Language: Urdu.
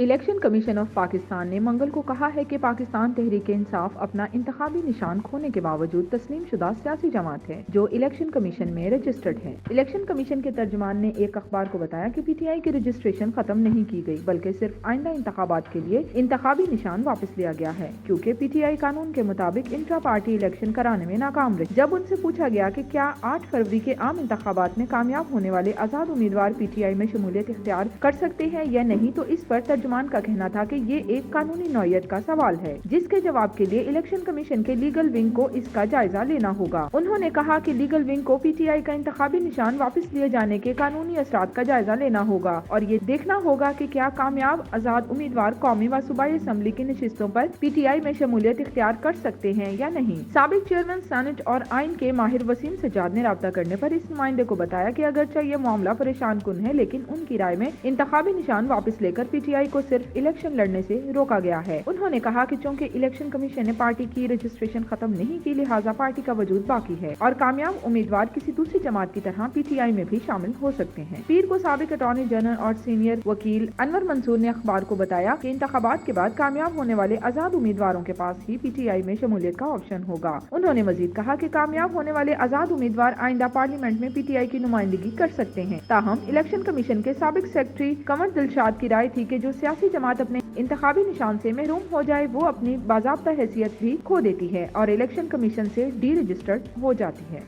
الیکشن کمیشن آف پاکستان نے منگل کو کہا ہے کہ پاکستان تحریک انصاف اپنا انتخابی نشان کھونے کے باوجود تسلیم شدہ سیاسی جماعت ہے جو الیکشن کمیشن میں رجسٹرڈ ہے۔ الیکشن کمیشن کے ترجمان نے ایک اخبار کو بتایا کہ پی ٹی آئی کی رجسٹریشن ختم نہیں کی گئی بلکہ صرف آئندہ انتخابات کے لیے انتخابی نشان واپس لیا گیا ہے کیونکہ پی ٹی آئی قانون کے مطابق انٹرا پارٹی الیکشن کرانے میں ناکام رہی۔ جب ان سے پوچھا گیا کہ کیا 8 فروری کے عام انتخابات میں کامیاب ہونے والے آزاد امیدوار پی ٹی آئی میں شمولیت اختیار کر سکتے ہیں یا نہیں تو اس پر ترجمان کا کہنا تھا کہ یہ ایک قانونی نوعیت کا سوال ہے جس کے جواب کے لیے الیکشن کمیشن کے لیگل ونگ کو اس کا جائزہ لینا ہوگا۔ انہوں نے کہا کہ لیگل ونگ کو پی ٹی آئی کا انتخابی نشان واپس لیے جانے کے قانونی اثرات کا جائزہ لینا ہوگا اور یہ دیکھنا ہوگا کہ کیا کامیاب آزاد امیدوار قومی و صوبائی اسمبلی کی نشستوں پر پی ٹی آئی میں شمولیت اختیار کر سکتے ہیں یا نہیں۔ سابق چیئرمین سینٹ اور آئین کے ماہر وسیم سجاد نے رابطہ کرنے پر اس نمائندے کو بتایا کہ اگرچہ یہ معاملہ پریشان کن ہے لیکن ان کی رائے میں انتخابی نشان واپس لے کر پی ٹی آئی کو صرف الیکشن لڑنے سے روکا گیا ہے۔ انہوں نے کہا کہ چونکہ الیکشن کمیشن نے پارٹی کی رجسٹریشن ختم نہیں کی لہٰذا پارٹی کا وجود باقی ہے اور کامیاب امیدوار کسی دوسری جماعت کی طرح پی ٹی آئی میں بھی شامل ہو سکتے ہیں۔ پیر کو سابق اٹارنی جنرل اور سینئر وکیل انور منصور نے اخبار کو بتایا کہ انتخابات کے بعد کامیاب ہونے والے آزاد امیدواروں کے پاس ہی پی ٹی آئی میں شمولیت کا آپشن ہوگا۔ انہوں نے مزید کہا کہ کامیاب ہونے والے آزاد امیدوار آئندہ پارلیمنٹ میں پی ٹی آئی کی نمائندگی کر سکتے ہیں۔ تاہم الیکشن کمیشن کے سابق سیکرٹری قمر دلشاد کی رائے تھی کہ جو سیاسی جماعت اپنے انتخابی نشان سے محروم ہو جائے وہ اپنی باضابطہ حیثیت بھی کھو دیتی ہے اور الیکشن کمیشن سے ڈی رجسٹرڈ ہو جاتی ہے۔